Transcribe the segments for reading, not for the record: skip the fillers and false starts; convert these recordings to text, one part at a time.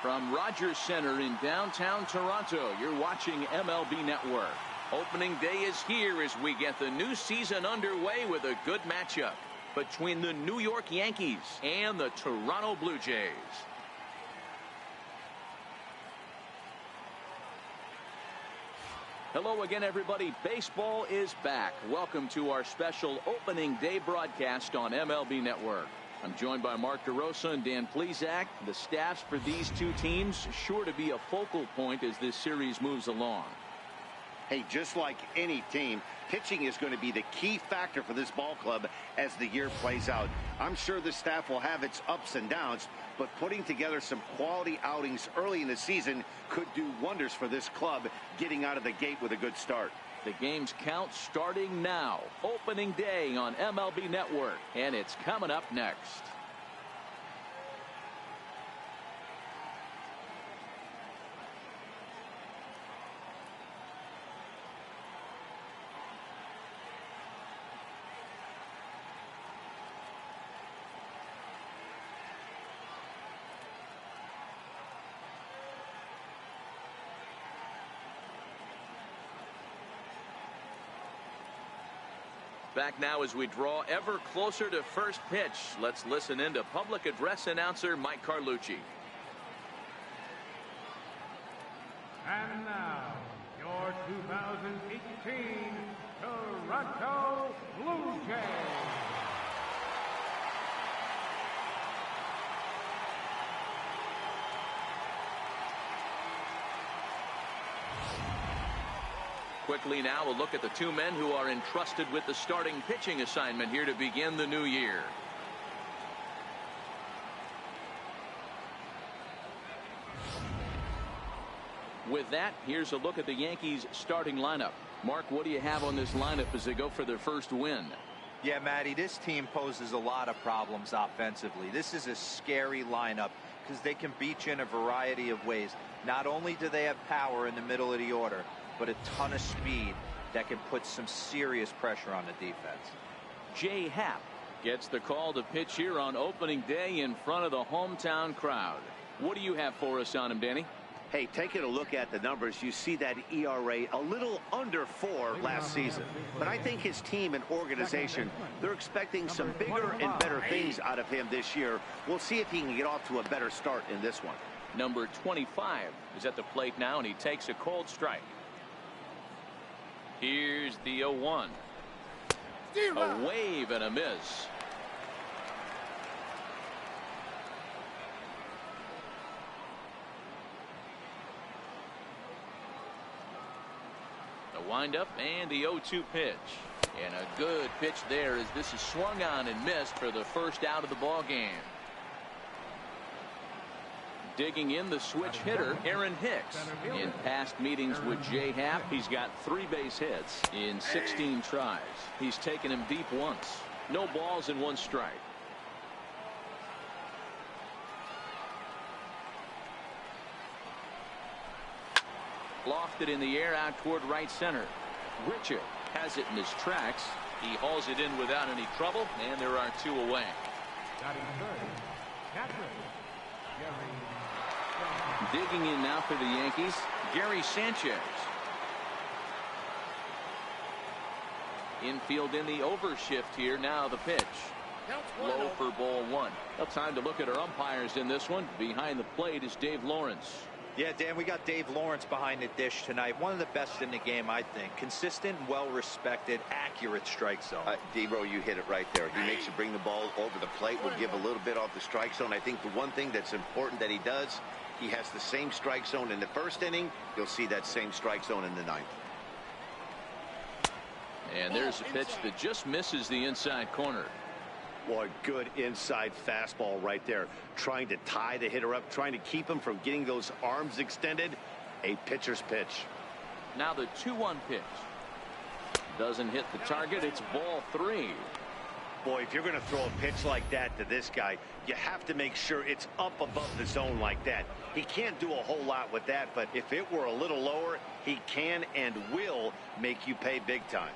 From Rogers Center in downtown Toronto, you're watching MLB Network. Opening day is here as we get the new season underway with a good matchup between the New York Yankees and the Toronto Blue Jays. Hello again, everybody. Baseball is back. Welcome to our special opening day broadcast on MLB Network. I'm joined by Mark DeRosa and Dan Plesac. The staffs for these two teams sure to be a focal point as this series moves along. Hey, just like any team, pitching is going to be the key factor for this ball club as the year plays out. I'm sure the staff will have its ups and downs, but putting together some quality outings early in the season could do wonders for this club getting out of the gate with a good start. The game's count starting now. Opening day on MLB Network, and it's coming up next. Back now as we draw ever closer to first pitch. Let's listen in to public address announcer Mike Carlucci. And now, your 2018 Toronto Blue Jays. Quickly now, a look at the two men who are entrusted with the starting pitching assignment here to begin the new year. With that, here's a look at the Yankees starting lineup. Mark, what do you have on this lineup as they go for their first win? Yeah, Matty, this team poses a lot of problems offensively. This is a scary lineup because they can beat you in a variety of ways. Not only do they have power in the middle of the order, but a ton of speed that can put some serious pressure on the defense. Jay Happ gets the call to pitch here on opening day in front of the hometown crowd. What do you have for us on him, Danny? Hey, taking a look at the numbers, you see that ERA a little under 4 last season. But I think his team and organization, they're expecting some bigger and better things out of him this year. We'll see if he can get off to a better start in this one. Number 25 is at the plate now, and he takes a cold strike. Here's the 0-1. A wave and a miss. The windup and the 0-2 pitch. And a good pitch there as this is swung on and missed for the first out of the ball game. Digging in the switch hitter, Aaron Hicks. In past meetings with Jay Happ, he's got 3 base hits in 16 tries. He's taken him deep once. No balls and 1 strike. Lofted in the air out toward right center. Richard has it in his tracks. He hauls it in without any trouble, and there are 2 away. Digging in now for the Yankees, Gary Sanchez. Infield in the overshift here. Now the pitch. Low for ball 1. Well, time to look at our umpires in this one. Behind the plate is Dave Lawrence. Yeah, Dan, we got Dave Lawrence behind the dish tonight. One of the best in the game, I think. Consistent, well-respected, accurate strike zone. D-Bro, you hit it right there. He makes you bring the ball over the plate. Will give a little bit off the strike zone. I think the one thing that's important that he does, he has the same strike zone in the first inning. You'll see that same strike zone in the 9th. And there's a pitch that just misses the inside corner. Boy, good inside fastball right there. Trying to tie the hitter up, trying to keep him from getting those arms extended. A pitcher's pitch. Now the 2-1 pitch. Doesn't hit the target. It's ball 3. Boy, if you're going to throw a pitch like that to this guy, you have to make sure it's up above the zone like that. He can't do a whole lot with that, but if it were a little lower, he can and will make you pay big time.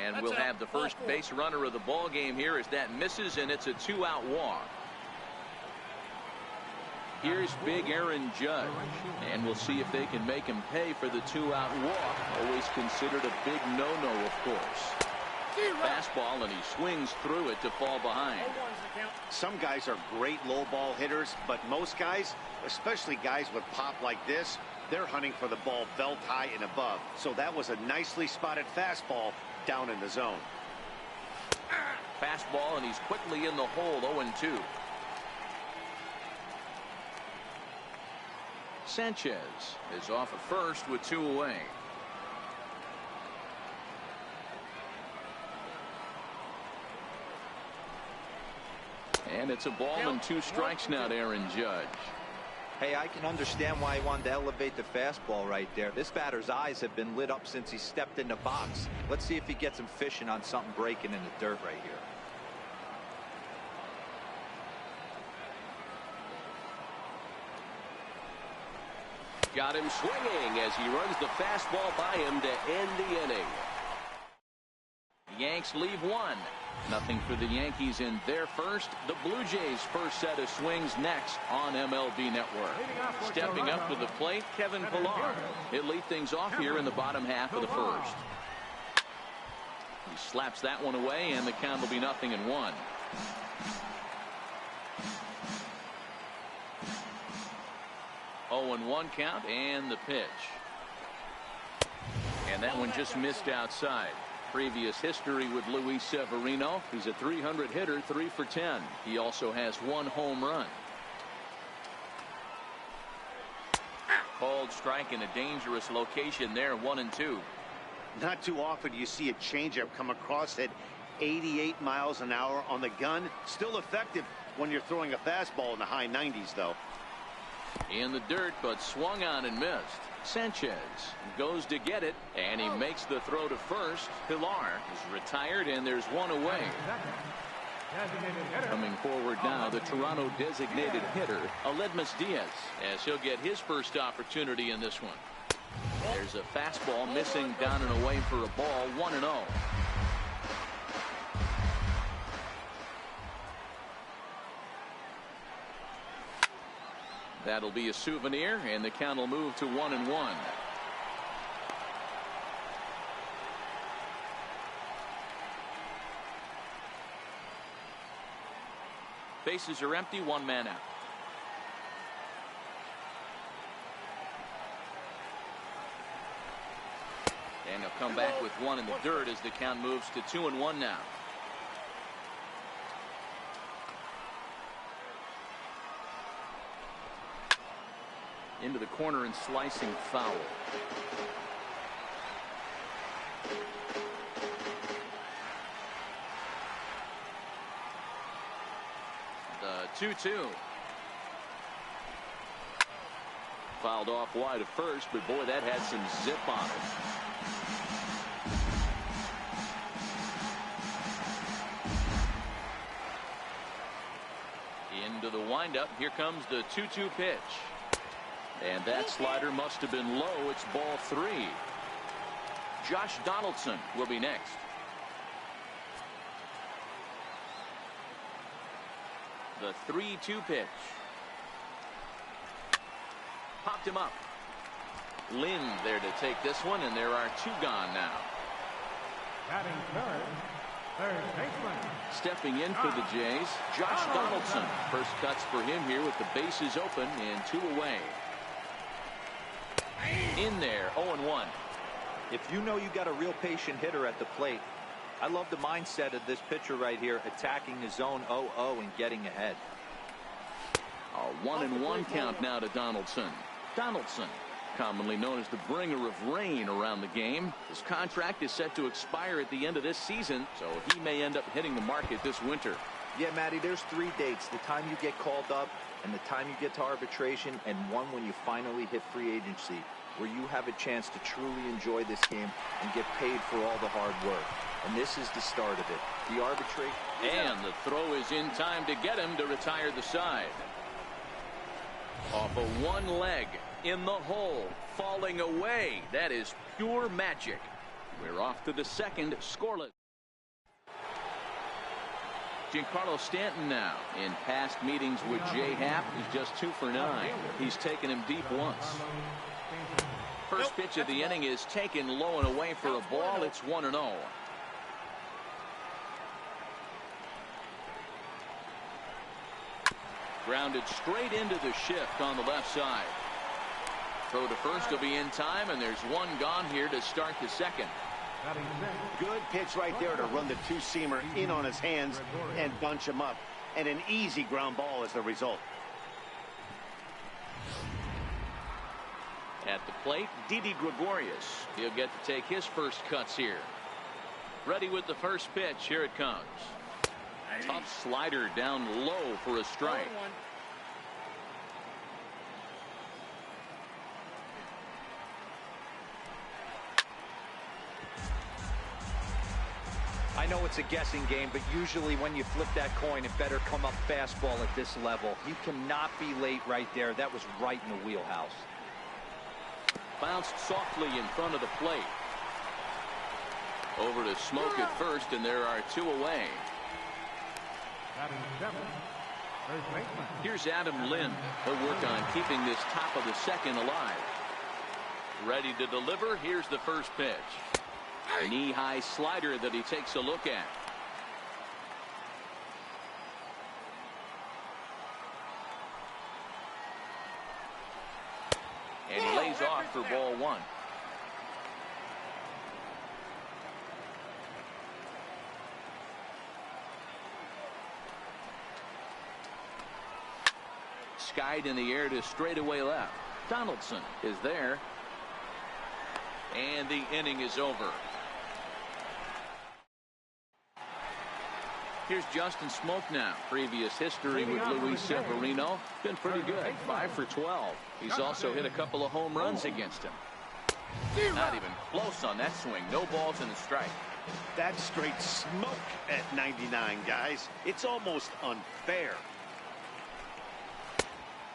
And we'll have the first base runner of the ball game here as that misses, and it's a 2-out walk. Here's big Aaron Judge, and we'll see if they can make him pay for the 2-out walk. Always considered a big no-no, of course. Fastball, and he swings through it to fall behind. Some guys are great low ball hitters, but most guys, especially guys with pop like this, they're hunting for the ball belt high and above. So that was a nicely spotted fastball down in the zone. Fastball, and he's quickly in the hole. 0-2. Sanchez is off at first with 2 away. And it's a ball and 2 strikes now to Aaron Judge. Hey, I can understand why he wanted to elevate the fastball right there. This batter's eyes have been lit up since he stepped in the box. Let's see if he gets him fishing on something breaking in the dirt right here. Got him swinging as he runs the fastball by him to end the inning. Yanks leave 1. Nothing for the Yankees in their first. The Blue Jays' first set of swings next on MLB Network. Stepping up to the plate, Kevin Pillar. He'll lead things off here in the bottom half of the first. He slaps that one away, and the count will be 0-1. Oh, and 1 count, and the pitch. And that one just missed outside. Previous history with Luis Severino. He's a .300 hitter, 3 for 10. He also has 1 home run. Called strike in a dangerous location there, 1-2. Not too often you see a changeup come across at 88 miles an hour on the gun. Still effective when you're throwing a fastball in the high 90s, though. In the dirt, but swung on and missed. Sanchez goes to get it, and he makes the throw to first. Pillar is retired, and there's 1 away. Coming forward now, the Toronto designated hitter, Aledmys Diaz, as he'll get his first opportunity in this one. There's a fastball missing down and away for a ball, 1-0. That'll be a souvenir, and the count will move to 1-1. Bases are empty, 1 man out. And he'll come back with 1 in the dirt as the count moves to 2-1 now. Into the corner and slicing foul. The 2-2. Fouled off wide at first, but boy, that had some zip on it. Into the windup. Here comes the 2-2 pitch. And that slider must have been low. It's ball 3. Josh Donaldson will be next. The 3-2 pitch. Popped him up. Lynn there to take this one, and there are 2 gone now. Batting third baseman. Stepping in for the Jays, Josh Donaldson. First cuts for him here with the bases open and 2 away. In there, 0-1. If you know you got a real patient hitter at the plate, I love the mindset of this pitcher right here, attacking the zone 0-0 and getting ahead. A 1-1 count now to Donaldson. Donaldson, commonly known as the bringer of rain around the game. His contract is set to expire at the end of this season, so he may end up hitting the market this winter. Yeah, Matty, there's 3 dates. The time you get called up, and the time you get to arbitration, and one when you finally hit free agency, where you have a chance to truly enjoy this game and get paid for all the hard work. And this is the start of it. The arbitration. And the throw is in time to get him to retire the side. Off of 1 leg, in the hole, falling away. That is pure magic. We're off to the second, scoreless. Giancarlo Stanton now. In past meetings with J. Happ, he's just 2 for 9. He's taken him deep once. First pitch of the inning is taken low and away for a ball. It's 1-0. Grounded straight into the shift on the left side. Throw to first will be in time, and there's one gone here to start the second. Good pitch right there to run the two-seamer in on his hands and bunch him up. And an easy ground ball as the result. At the plate, Didi Gregorius. He'll get to take his first cuts here. Ready with the first pitch. Here it comes. Tough slider down low for a strike. I know it's a guessing game, but usually when you flip that coin, it better come up fastball at this level. You cannot be late right there. That was right in the wheelhouse. Bounced softly in front of the plate. Over to Smoke at first, and there are 2 away. Here's Adam Lind. He'll work on keeping this top of the second alive. Ready to deliver. Here's the first pitch. Knee-high slider that he takes a look at. And he lays off for ball 1. Skied in the air to straightaway left. Donaldson is there. And the inning is over. Here's Justin Smoke now. Previous history with Luis Severino. Been pretty good. 5 for 12. He's also hit a couple of home runs against him. Not even close on that swing. No balls in the strike. That's straight smoke at 99, guys. It's almost unfair.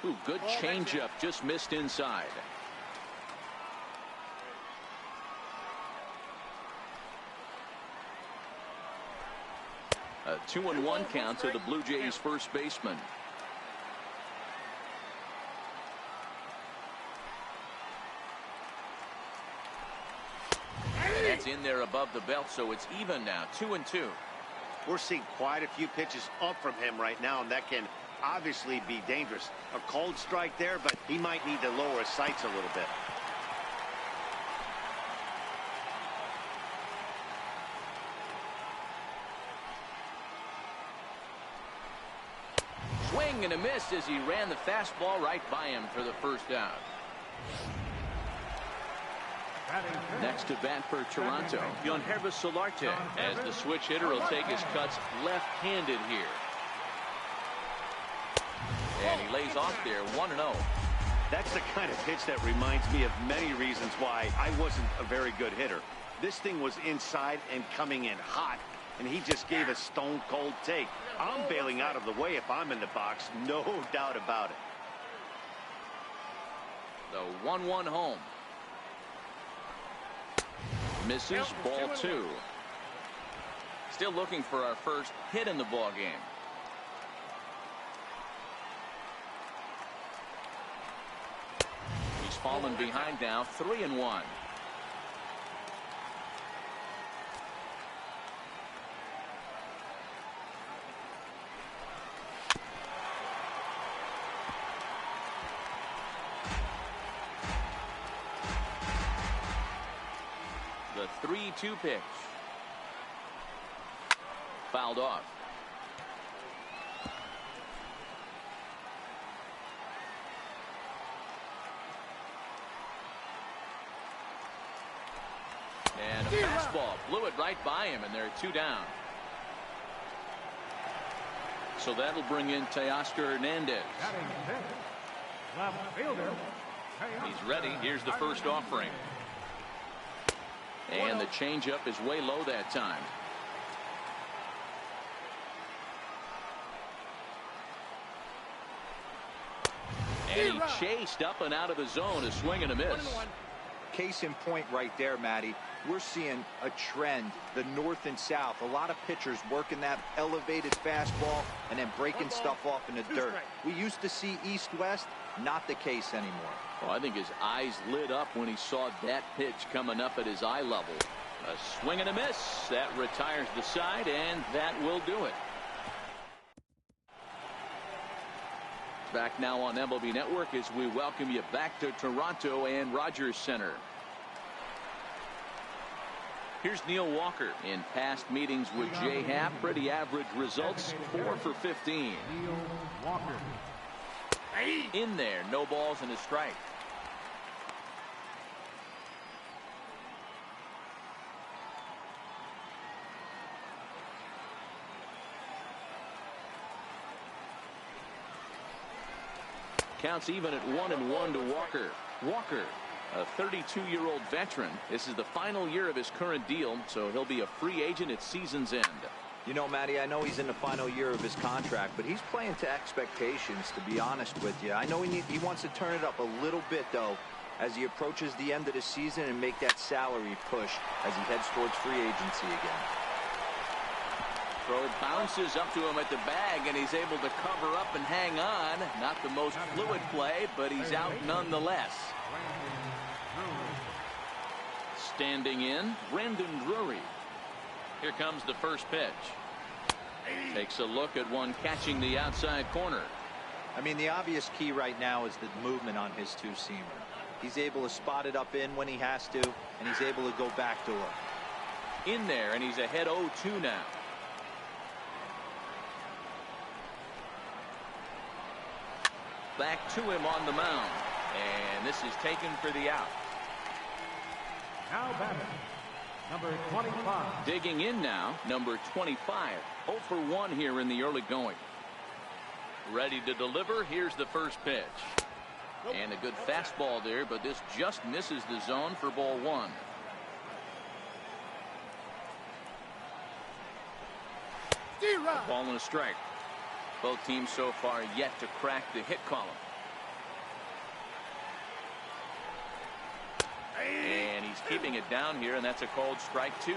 Ooh, good changeup. Just missed inside. A 2-1 count to the Blue Jays first baseman. And that's in there above the belt, so it's even now. 2-2. We're seeing quite a few pitches up from him right now, and that can obviously be dangerous. A cold strike there, but he might need to lower his sights a little bit. Swing and a miss as he ran the fastball right by him for the first out. Next to bat for Toronto, Yangervis Solarte, as the switch hitter will take his cuts left-handed here. And he lays off there, 1-0. That's the kind of pitch that reminds me of many reasons why I wasn't a very good hitter. This thing was inside and coming in hot, and he just gave a stone-cold take. I'm bailing out of the way if I'm in the box, no doubt about it. The 1-1 home. Misses, ball 2. Still looking for our first hit in the ball game. He's fallen behind now, 3-1. The 3-2 pitch. Fouled off. And a fastball blew it right by him, and they're 2 down. So that'll bring in Teoscar Hernandez. He's ready. Here's the first offering. And the changeup is way low that time. And he chased up and out of the zone, a swing and a miss. Case in point right there, Matty. We're seeing a trend, the north and south. A lot of pitchers working that elevated fastball and then breaking stuff off in the dirt. We used to see east-west, not the case anymore. Well, I think his eyes lit up when he saw that pitch coming up at his eye level. A swing and a miss. That retires the side, and that will do it. Back now on MLB Network as we welcome you back to Toronto and Rogers Center. Here's Neil Walker. In past meetings with Jay Happ, pretty average results, 4 for 15. Neil Walker. In there, no balls and a strike. Counts even at 1-1 to Walker. Walker, a 32-year-old veteran. This is the final year of his current deal, so he'll be a free agent at season's end. You know, Matty, I know he's in the final year of his contract, but he's playing to expectations, to be honest with you. I know he wants to turn it up a little bit, though, as he approaches the end of the season and make that salary push as he heads towards free agency again. Throw bounces up to him at the bag, and he's able to cover up and hang on. Not the most fluid play, but he's out nonetheless. Standing in, Brandon Drury. Here comes the first pitch. Takes a look at one catching the outside corner. I mean, the obvious key right now is the movement on his two-seamer. He's able to spot it up in when he has to, and he's able to go back to it. In there, and he's ahead 0-2 now. Back to him on the mound, and this is taken for the out. Now batting, number 25. Digging in now, number 25. 0 for 1 here in the early going. Ready to deliver. Here's the first pitch. And a good fastball there, but this just misses the zone for ball 1. A ball and a strike. Both teams so far yet to crack the hit column. And he's keeping it down here, and that's a called strike 2.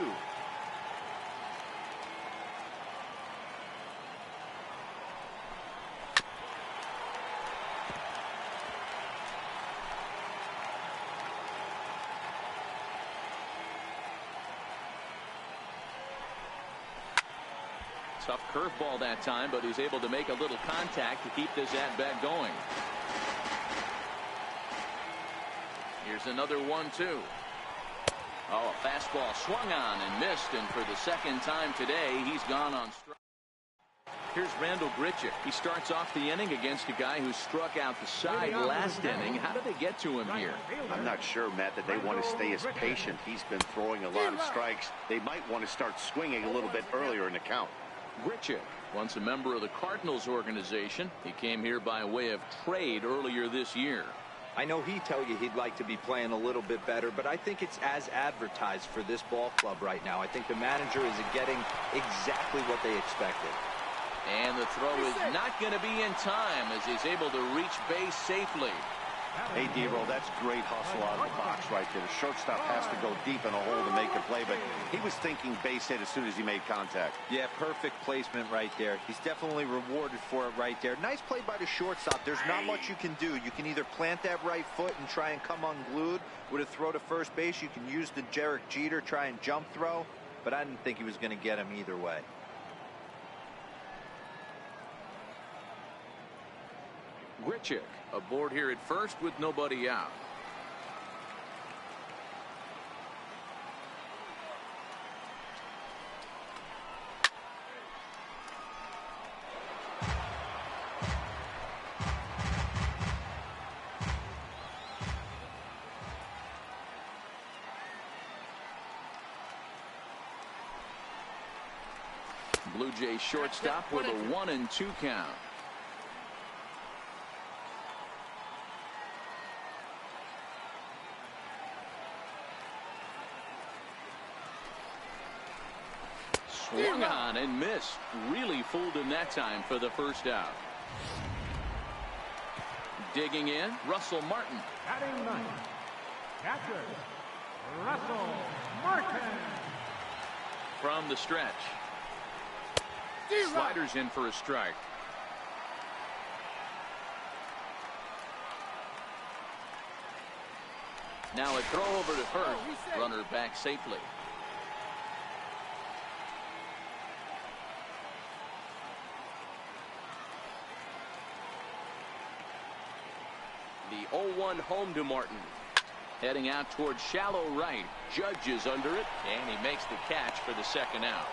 Tough curveball that time, but he's able to make a little contact to keep this at-bat going. Here's another 1-2. Oh, a fastball swung on and missed, and for the second time today, he's gone on strike. Here's Randall Grichuk. He starts off the inning against a guy who struck out the side last inning. How did they get to him here? I'm not sure, Matt, that they want to stay as patient. He's been throwing a lot of strikes. They might want to start swinging a little bit earlier in the count. Grichuk, once a member of the Cardinals organization. He came here by way of trade earlier this year. I know he'd tell you he'd like to be playing a little bit better, but I think it's as advertised for this ball club right now. I think the manager is getting exactly what they expected. And the throw is not going to be in time as he's able to reach base safely. Hey, D-Roll, that's great hustle out of the box right there. The shortstop has to go deep in a hole to make the play, but he was thinking base hit as soon as he made contact. Yeah, perfect placement right there. He's definitely rewarded for it right there. Nice play by the shortstop. There's not much you can do. You can either plant that right foot and try and come unglued with a throw to first base. You can use the Derek Jeter, try and jump throw, but I didn't think he was going to get him either way. Grichuk aboard here at first with nobody out. Blue Jays shortstop with a 1-2 count. Swung on and missed. Really fooled him that time for the first out. Digging in, Russell Martin. Batting ninth, Catcher, Russell Martin. From the stretch. Sliders in for a strike. Now a throw over to first. Runner back safely. The 0-1 home to Martin. Heading out towards shallow right. Judge is under it, and he makes the catch for the second out.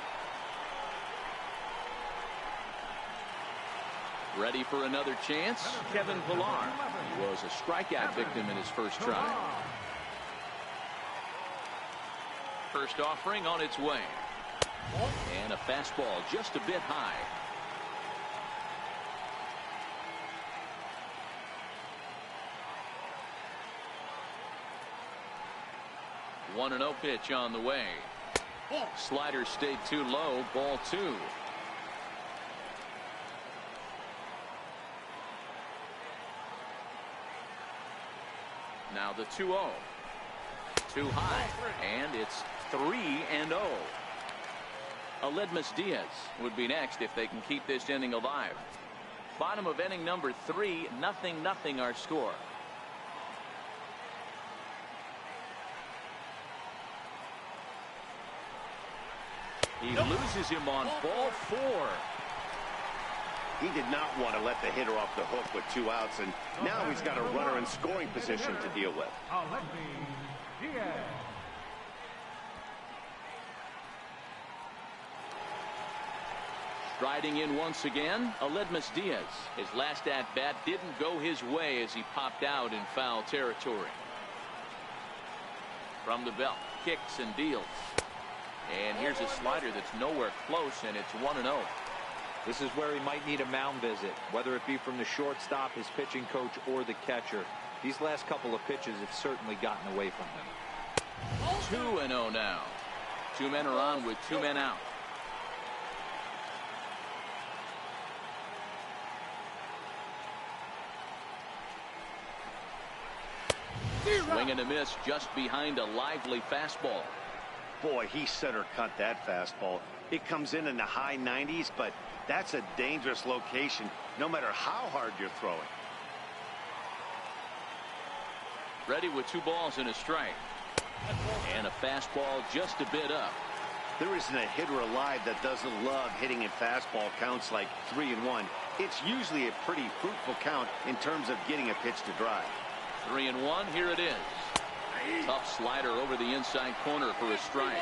Ready for another chance? Kevin Pillar. He was a strikeout victim in his first try. First offering on its way. And a fastball just a bit high. One and 0 pitch on the way. Slider stayed too low. Ball 2. Now the 2-0. Too high. And it's 3-0. Aledmus Diaz would be next if they can keep this inning alive. Bottom of inning number 3. 0-0 our score. He loses him on ball 4. He did not want to let the hitter off the hook with 2 outs, and now he's got a runner in scoring position to deal with. Striding in once again, Aledmus Diaz. His last at-bat didn't go his way as he popped out in foul territory. From the belt, kicks and deals. And here's a slider that's nowhere close, and it's 1-0. This is where he might need a mound visit, whether it be from the shortstop, his pitching coach, or the catcher. These last couple of pitches have certainly gotten away from him. 2-0 now. 2 men are on with 2 men out. Swing and a miss just behind a lively fastball. Boy, he center cut that fastball. It comes in the high 90s, but that's a dangerous location no matter how hard you're throwing. Ready with 2 balls and a strike. And a fastball just a bit up. There isn't a hitter alive that doesn't love hitting in fastball counts like 3-1. It's usually a pretty fruitful count in terms of getting a pitch to drive. 3-1, here it is. Tough slider over the inside corner for a strike.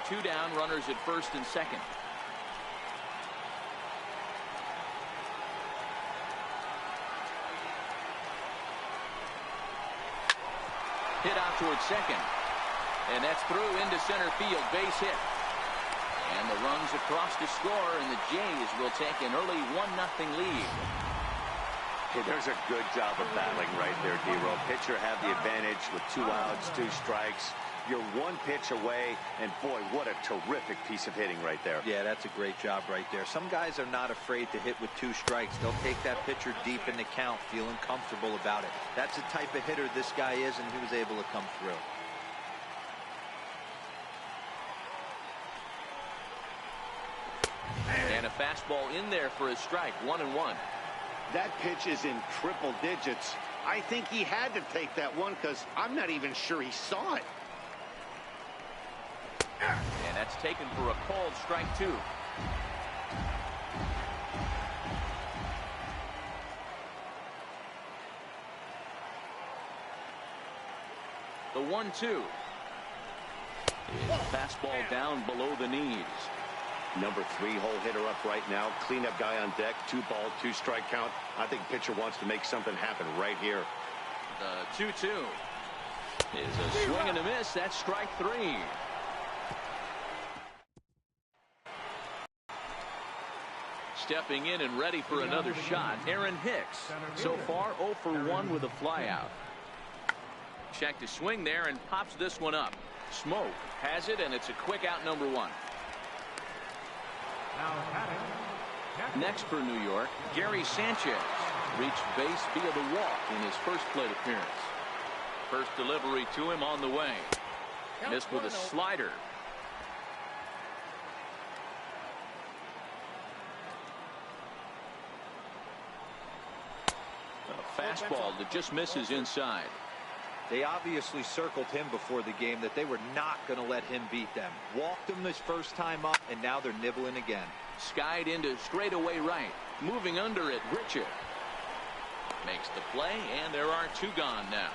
Two down, runners at first and second. Hit out towards second. And that's through into center field. Base hit. And the runs across to score, and the Jays will take an early 1-0 lead. Hey, there's a good job of battling right there, D-Row. Pitcher have the advantage with 2 outs, 2 strikes. You're 1 pitch away, and boy, what a terrific piece of hitting right there. Yeah, that's a great job right there. Some guys are not afraid to hit with 2 strikes. They'll take that pitcher deep in the count, feeling comfortable about it. That's the type of hitter this guy is, and he was able to come through. And a fastball in there for a strike. 1-1. That pitch is in triple digits. I think he had to take that one because I'm not even sure he saw it. And that's taken for a called strike 2. The 1-2 is fastball down below the knees. Number 3 hole hitter up right now. Cleanup guy on deck. 2 ball, 2 strike count. I think pitcher wants to make something happen right here. The 2-2 is a swing and a miss. That's strike 3. Stepping in and ready for another shot, Aaron Hicks. So far 0 for 1 with a flyout. Check to swing there and pops this one up. Smoke has it, and it's a quick out, number one. Now batting. Next for New York, Gary Sanchez reached base via the walk in his first plate appearance. First delivery to him on the way. Missed with a slider. A fastball that just misses inside. They obviously circled him before the game that they were not going to let him beat them. Walked him his first time up, and now they're nibbling again. Skied into straightaway right. Moving under it, Richard makes the play, and there are two gone now.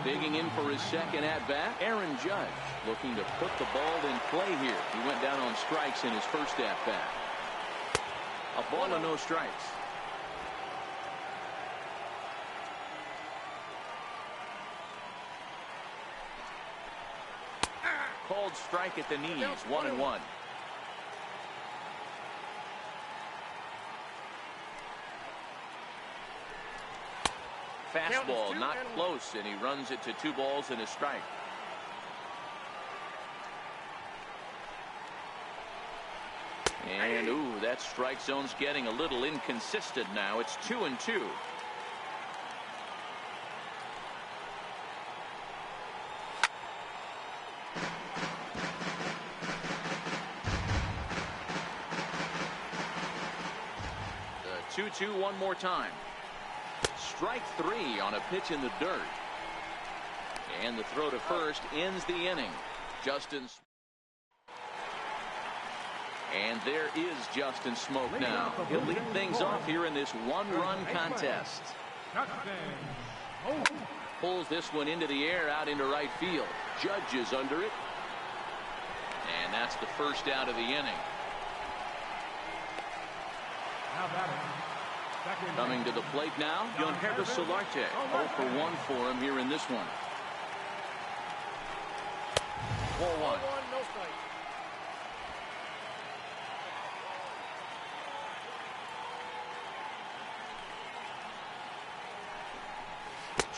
Digging in for his second at-bat, Aaron Judge looking to put the ball in play here. He went down on strikes in his first at-bat. A ball and no strikes. Called strike at the knees, 1-1. Fastball not close, and he runs it to 2 balls and a strike. And ooh, that strike zone's getting a little inconsistent now. It's 2-2. The 2-2 one more time. Strike 3 on a pitch in the dirt. And the throw to first ends the inning. Justin's. And there is Justin Smoke now. He'll lead things off here in this one-run contest. Pulls this one into the air out into right field. Judge is under it. And that's the first out of the inning. Coming to the plate now, Yankees Solarte. 0 for 1 for him here in this one. 4-1.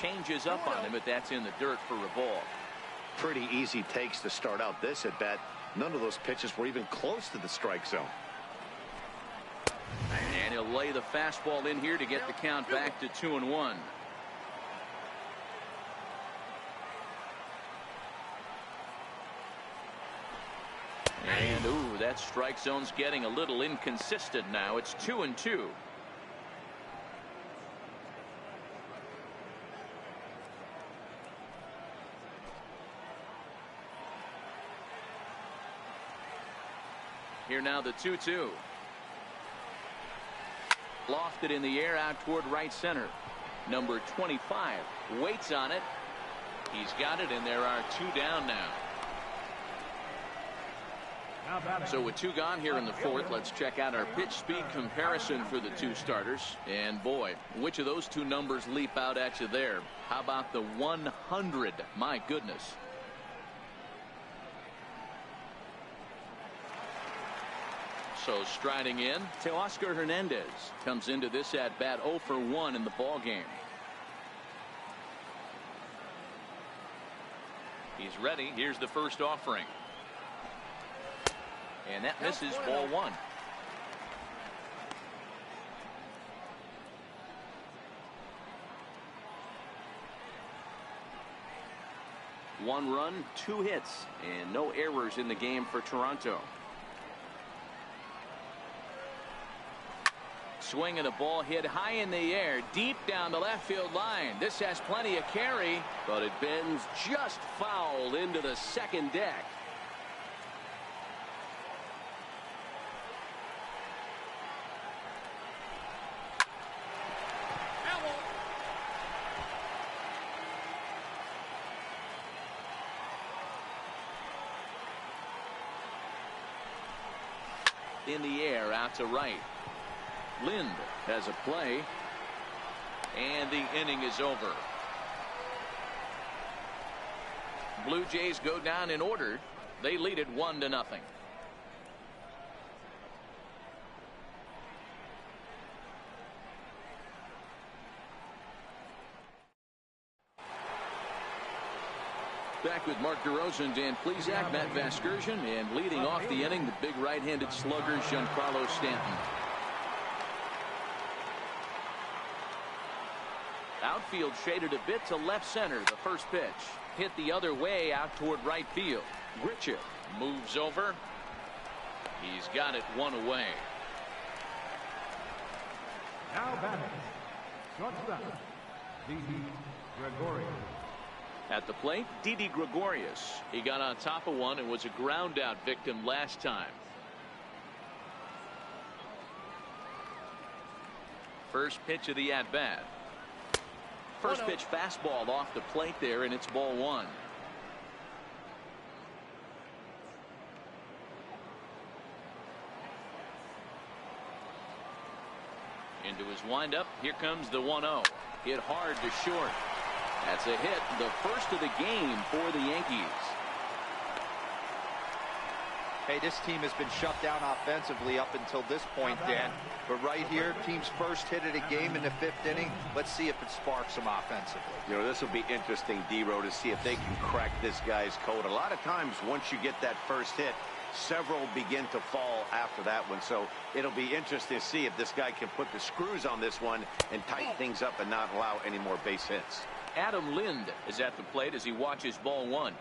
Changes up on him, but that's in the dirt for a ball. Pretty easy takes to start out this at bat. None of those pitches were even close to the strike zone. And he'll lay the fastball in here to get the count back to 2-1. And ooh, that strike zone's getting a little inconsistent now. It's 2-2. Here now the 2-2. Lofted in the air out toward right center. Number 25 waits on it. He's got it, and there are 2 down now. So with 2 gone here in the 4th, let's check out our pitch speed comparison for the 2 starters. And boy, which of those 2 numbers leap out at you there? How about the 100? My goodness. So striding in, Teoscar Hernandez comes into this at bat 0 for 1 in the ball game. He's ready. Here's the first offering. And that misses, ball 1. One run, 2 hits, and no errors in the game for Toronto. Swing and a ball hit high in the air, deep down the left field line. This has plenty of carry, but it bends just foul into the second deck. In the air out to right. Lind has a play, and the inning is over. Blue Jays go down in order. They lead it 1-0. back with Mark DeRosa, Dan Plesac, Matt Vasgersian, and leading off the inning, the big right-handed slugger, Giancarlo Stanton. Outfield shaded a bit to left center. The first pitch hit the other way out toward right field. Grichuk moves over. He's got it one away. Now batting, shortstop, Didi Gregorius. At the plate, Didi Gregorius. He got on top of one and was a ground out victim last time. First pitch of the at bat. First pitch fastball off the plate there, and it's ball one. Into his windup. Here comes the 1-0. Hit hard to short. That's a hit, the first of the game for the Yankees. Hey, this team has been shut down offensively up until this point, Dan. But right here, team's first hit of the game in the 5th inning. Let's see if it sparks them offensively. You know, this will be interesting, D-Row, to see if they can crack this guy's code. A lot of times, once you get that first hit, several begin to fall after that one. So it'll be interesting to see if this guy can put the screws on this one and tighten things up and not allow any more base hits. Adam Lind is at the plate as he watches ball one.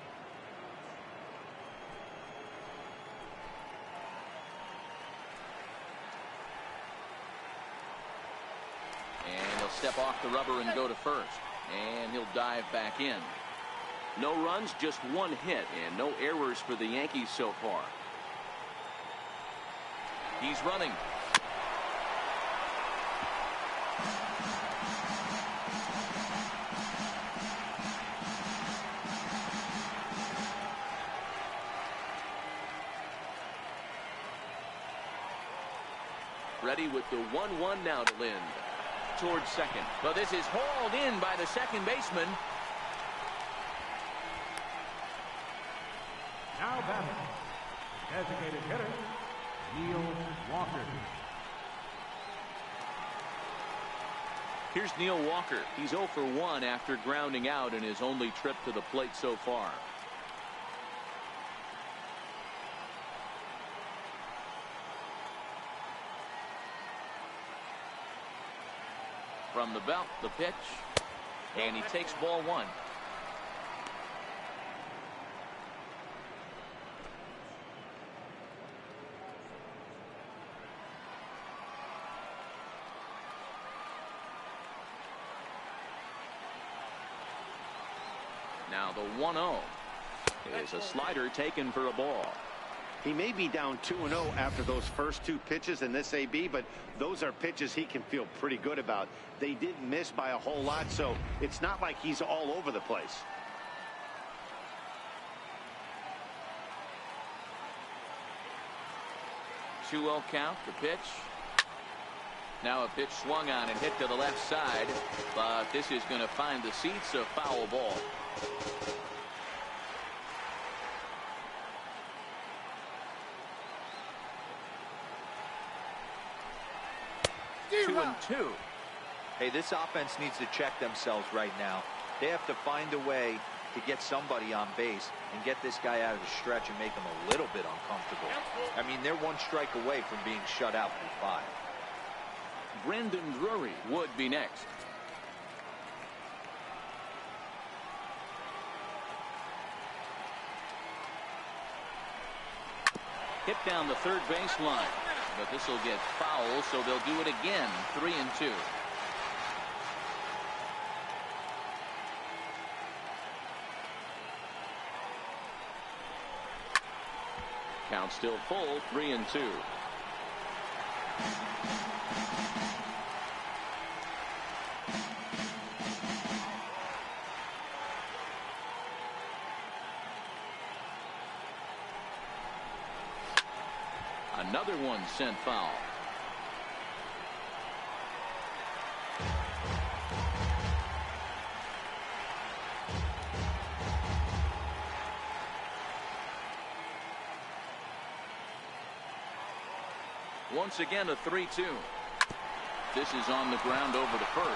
And he'll step off the rubber and go to first. And he'll dive back in. No runs, just one hit, and no errors for the Yankees so far. He's running. Ready with the 1-1 now to Lind. Towards second. But this is hauled in by the second baseman. Now batting, designated hitter, Neil Walker. Here's Neil Walker. He's 0 for 1 after grounding out in his only trip to the plate so far. From the belt, the pitch, and he takes ball one. Now the 1-0 is a slider taken for a ball. He may be down 2-0 after those first two pitches in this AB, but those are pitches he can feel pretty good about. They didn't miss by a whole lot, so it's not like he's all over the place. Two-0 count, the pitch. Now a pitch swung on and hit to the left side, but this is going to find the seats, a foul ball. Two and two. Hey, this offense needs to check themselves right now. They have to find a way to get somebody on base and get this guy out of the stretch and make him a little bit uncomfortable. I mean, they're one strike away from being shut out in 5. Brandon Drury would be next. Hit down the third baseline, but this will get foul, so they'll do it again. 3-2. Count still full. 3-2. Another one sent foul. Once again, a 3-2. This is on the ground over to first.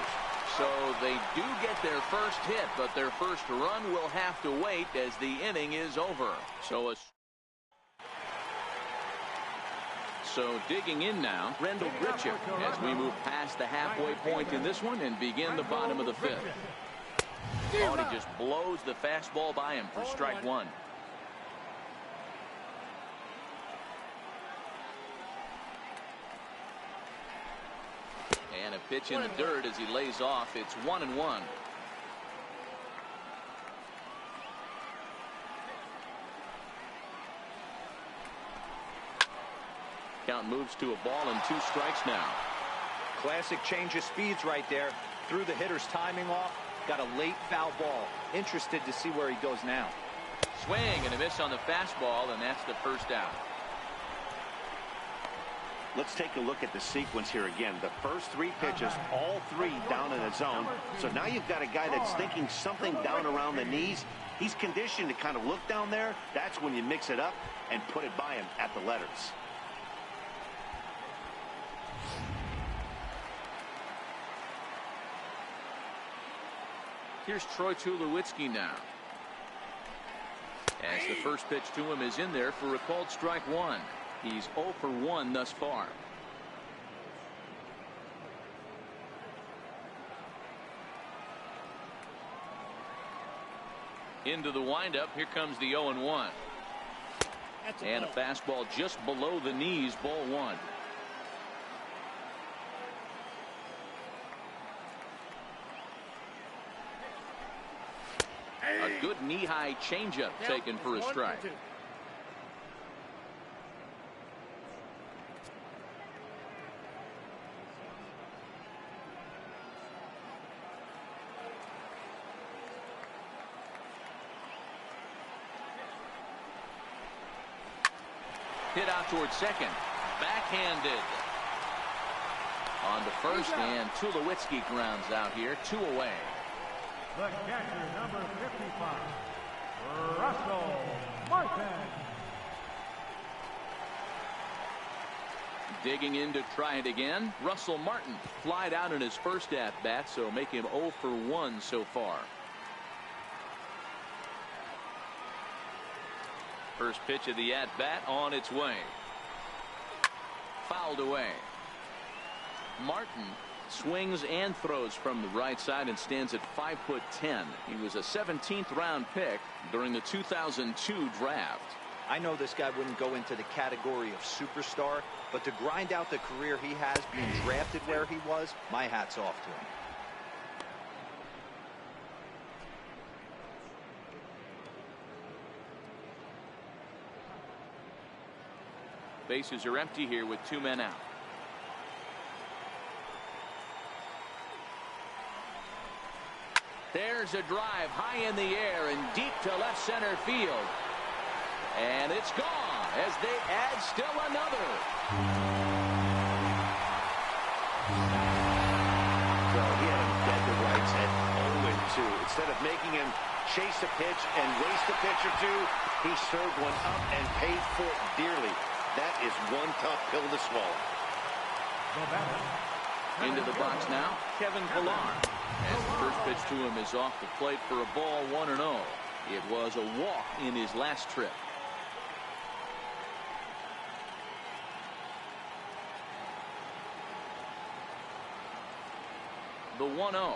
So they do get their first hit, but their first run will have to wait as the inning is over. So digging in now, Rendell Grichuk as we move past the halfway point in this one and begin the bottom of the fifth. Oh, and he just blows the fastball by him for strike one. And a pitch in the dirt as he lays off. It's 1-1. Count moves to a ball and 2 strikes now. Classic change of speeds right there. Threw the hitter's timing off. Got a late foul ball. Interested to see where he goes now. Swing and a miss on the fastball, and that's the first out. Let's take a look at the sequence here again. The first 3 pitches, all 3 down in the zone. So now you've got a guy that's thinking something down around the knees. He's conditioned to kind of look down there. That's when you mix it up and put it by him at the letters. Here's Troy Tulowitzki now. As the first pitch to him is in there for a called strike one. He's 0 for 1 thus far. Into the windup. Here comes the 0-1. And a fastball just below the knees, ball 1. A good knee-high changeup taken for a strike. Hit out towards second. Backhanded. On to first, and Tulowitzki grounds out here. 2 away. The catcher, number 55, Russell Martin. Digging in to try it again. Russell Martin flied out in his first at-bat, so make him 0 for 1 so far. First pitch of the at-bat on its way. Fouled away. Martin swings and throws from the right side and stands at 5'10". He was a 17th round pick during the 2002 draft. I know this guy wouldn't go into the category of superstar, but to grind out the career he has being drafted where he was, my hat's off to him. Bases are empty here with 2 men out. There's a drive high in the air and deep to left center field. And it's gone as they add still another. So he had him dead to rights at 0-2. Instead of making him chase a pitch and waste a pitch or two, he served one up and paid for it dearly. That is one tough pill to swallow. Into the box now, Kevin Pillar. As the first pitch to him is off the plate for a ball, 1-0. It was a walk in his last trip. The 1-0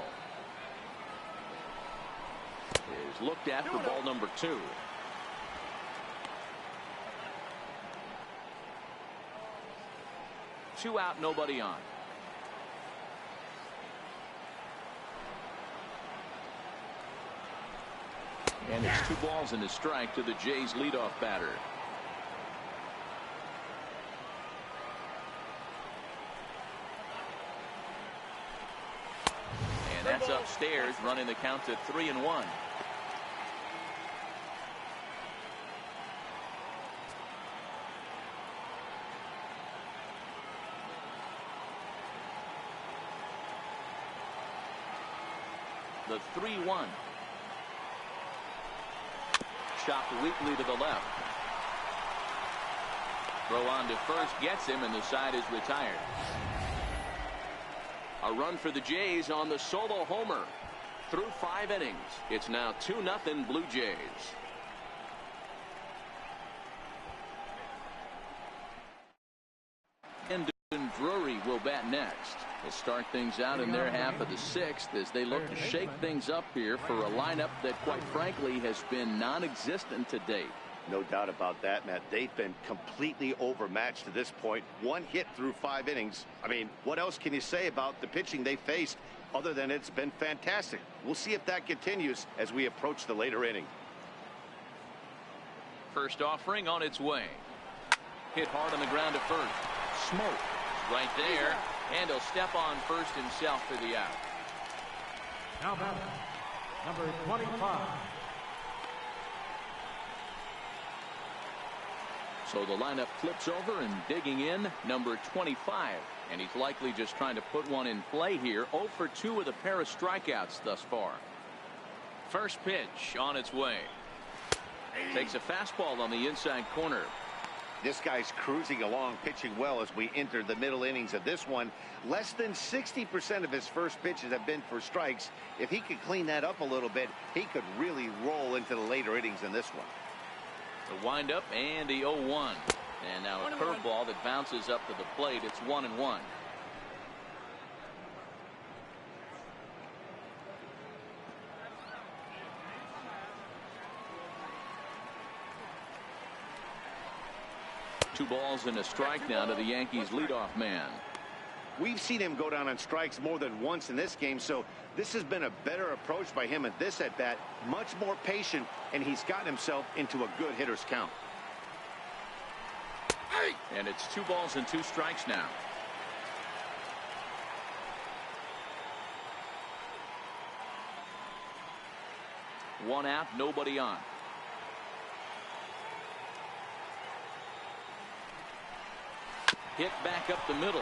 is looked at for ball number 2. Two out, nobody on. And it's 2 balls and a strike to the Jays leadoff batter. And that's upstairs, running the count to 3-1. The 3-1. Chopped weakly to the left. Throw on to first gets him, and the side is retired. A run for the Jays on the solo homer. Through 5 innings, it's now 2-0 Blue Jays. And Drury will bat next. They'll start things out in their half of the 6th as they look to shake things up here for a lineup that, quite frankly, has been non-existent to date. No doubt about that, Matt. They've been completely overmatched to this point. 1 hit through 5 innings. I mean, what else can you say about the pitching they faced other than it's been fantastic? We'll see if that continues as we approach the later inning. First offering on its way. Hit hard on the ground to first. Smoke right there, and he'll step on first himself for the out. Now batting, number 25. So the lineup flips over, and digging in, number 25. And he's likely just trying to put one in play here. 0 for 2 with a pair of strikeouts thus far. First pitch on its way. Takes a fastball on the inside corner. This guy's cruising along, pitching well as we enter the middle innings of this one. Less than 60% of his first pitches have been for strikes. If he could clean that up a little bit, he could really roll into the later innings in this one. The windup and the 0-1. And now a curveball that bounces up to the plate. It's 1-1. Two balls and a strike now to the Yankees leadoff man. We've seen him go down on strikes more than once in this game, so this has been a better approach by him at this at bat. Much more patient, and he's gotten himself into a good hitter's count. And it's 2 balls and 2 strikes now. One out, nobody on. Hit back up the middle.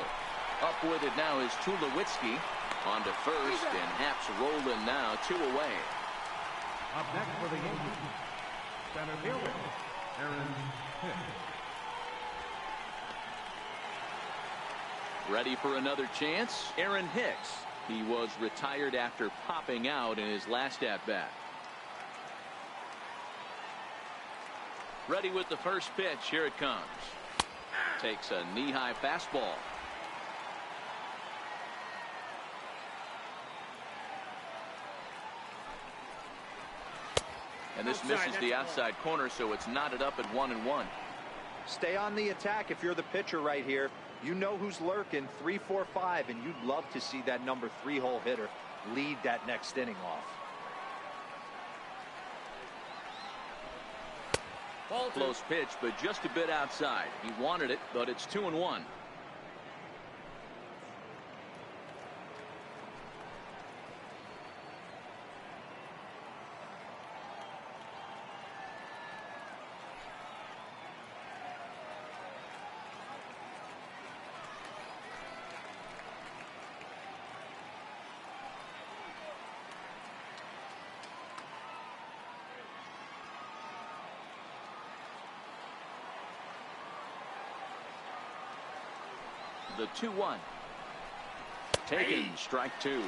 Up with it now is Tulowitzki. On to first, and Haps rolling now, 2 away. Up next for the Yankees, center fielder, Aaron Hicks. Ready for another chance, Aaron Hicks. He was retired after popping out in his last at-bat. Ready with the first pitch. Here it comes. Takes a knee-high fastball. And this misses the outside corner, so it's knotted up at 1-1. Stay on the attack if you're the pitcher right here. You know who's lurking, 3, 4, 5, and you'd love to see that number 3-hole hitter lead that next inning off. Close pitch, but just a bit outside. He wanted it, but it's 2-1. The 2-1. Taken, strike 2.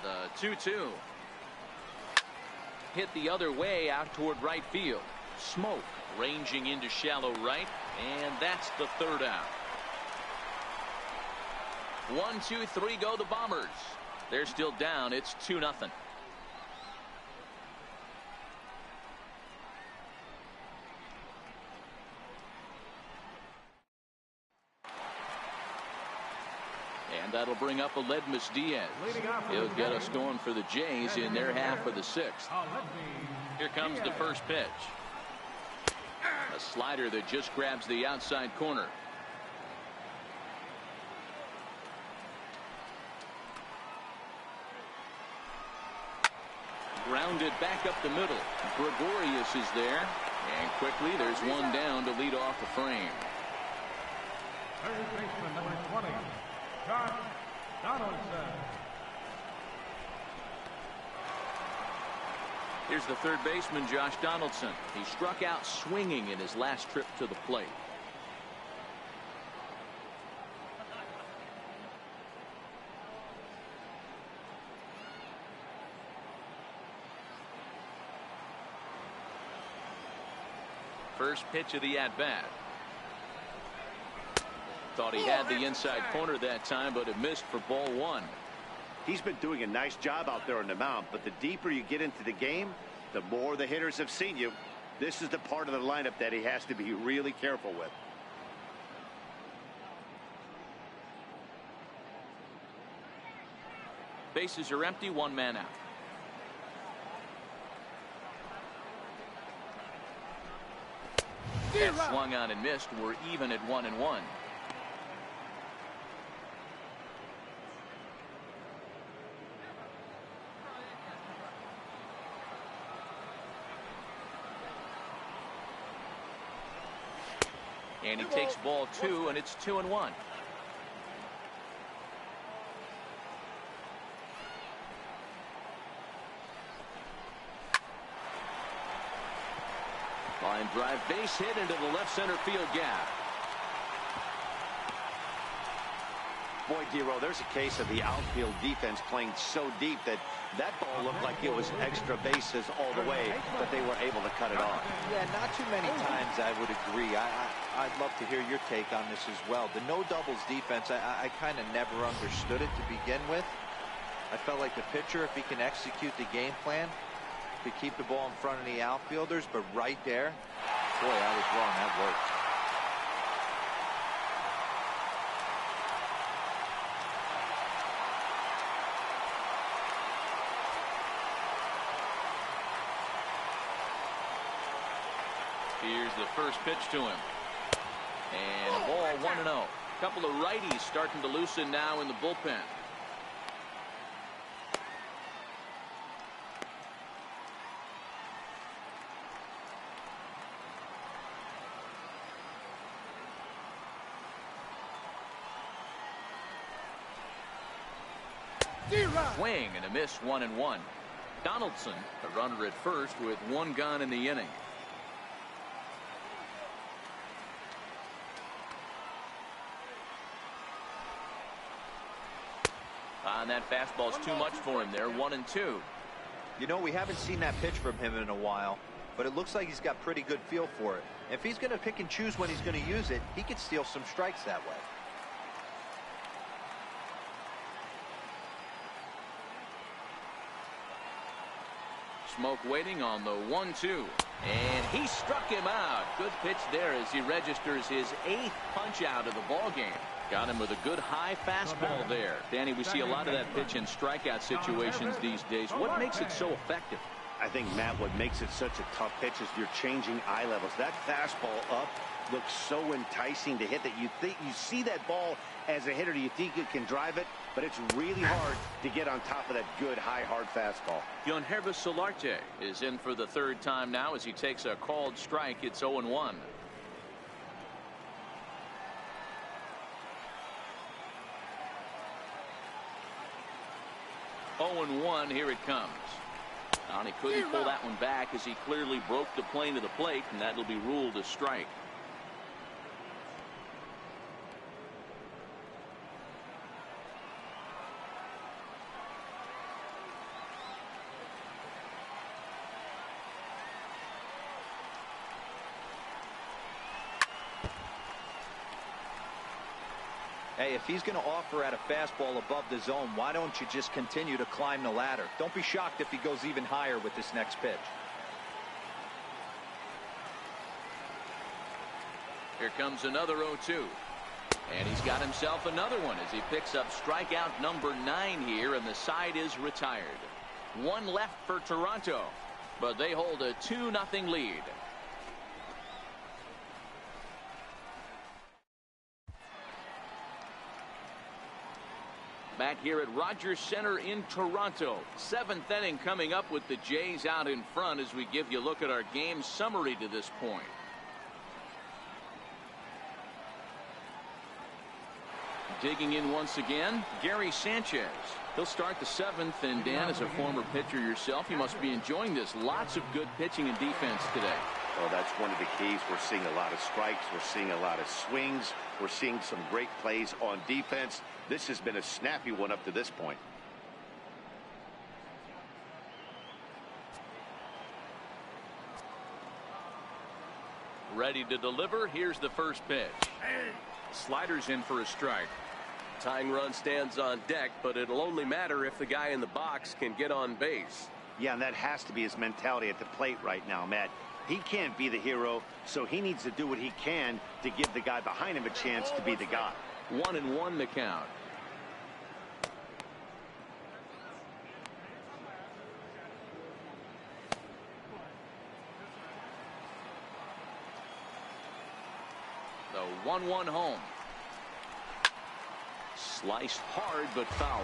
The 2-2. Hit the other way out toward right field. Smoke ranging into shallow right, and that's the 3rd out. 1, 2, 3 go the Bombers. They're still down. It's 2-0. And that'll bring up Aledmus Diaz. He'll get us going for the Jays in their half of the 6th. Here comes the first pitch. A slider that just grabs the outside corner. Grounded back up the middle. Gregorius is there. And quickly there's one down to lead off the frame. Third baseman, number 20, Josh Donaldson. Here's the third baseman, Josh Donaldson. He struck out swinging in his last trip to the plate. First pitch of the at-bat. Thought he had the inside corner that time, but it missed for ball one. He's been doing a nice job out there on the mound, but the deeper you get into the game, the more the hitters have seen you. This is the part of the lineup that he has to be really careful with. Bases are empty, one man out. That swung on and missed. We're even at 1-1. And he takes ball 2, and it's 2-1. Line drive, base hit into the left center field gap. Boy, D-Row, there's a case of the outfield defense playing so deep that ball looked like it was extra bases all the way, but they were able to cut it off. Yeah, not too many times I would agree. I'd love to hear your take on this as well. The no doubles defense, I kind of never understood it to begin with. I felt like the pitcher, if he can execute the game plan, to keep the ball in front of the outfielders, but right there, boy, I was wrong. That worked. Here's the first pitch to him. And a ball 1-0. A couple of righties starting to loosen now in the bullpen. Swing and a miss, 1-1. Donaldson, a runner at first with one gone in the inning. And that fastball's too much for him there, 1-2. You know, we haven't seen that pitch from him in a while, but it looks like he's got pretty good feel for it. If he's going to pick and choose when he's going to use it, he could steal some strikes that way. Smoke waiting on the 1-2. And he struck him out. Good pitch there as he registers his 8th punch out of the ball game. Got him with a good high fastball there. Danny, we see a lot of that pitch in strikeout situations these days. What makes it so effective? I think, Matt, what makes it such a tough pitch is you're changing eye levels. That fastball up looks so enticing to hit that you see that ball as a hitter, you think you can drive it, but it's really hard to get on top of that good high hard fastball. Yankees Solarte is in for the third time now as he takes a called strike. It's 0-1. Here it comes. And he couldn't pull that one back as he clearly broke the plane to the plate, and that'll be ruled a strike. Hey, if he's going to offer at a fastball above the zone, why don't you just continue to climb the ladder? Don't be shocked if he goes even higher with this next pitch. Here comes another 0-2. And he's got himself another one as he picks up strikeout number 9 here, and the side is retired. One left for Toronto, but they hold a 2-0 lead. Back here at Rogers Center in Toronto. 7th inning coming up with the Jays out in front as we give you a look at our game summary to this point. digging in once again, Gary Sanchez. He'll start the 7th, and Dan, as a former pitcher yourself, you must be enjoying this. Lots of good pitching and defense today. Well, that's one of the keys. We're seeing a lot of strikes. We're seeing a lot of swings. We're seeing some great plays on defense. This has been a snappy one up to this point. Ready to deliver. Here's the first pitch. Sliders in for a strike. Tying run stands on deck, but it'll only matter if the guy in the box can get on base. Yeah, and that has to be his mentality at the plate right now, Matt. He can't be the hero, so he needs to do what he can to give the guy behind him a chance to be the guy. 1-1 the count. The 1-1 home. Sliced hard but foul.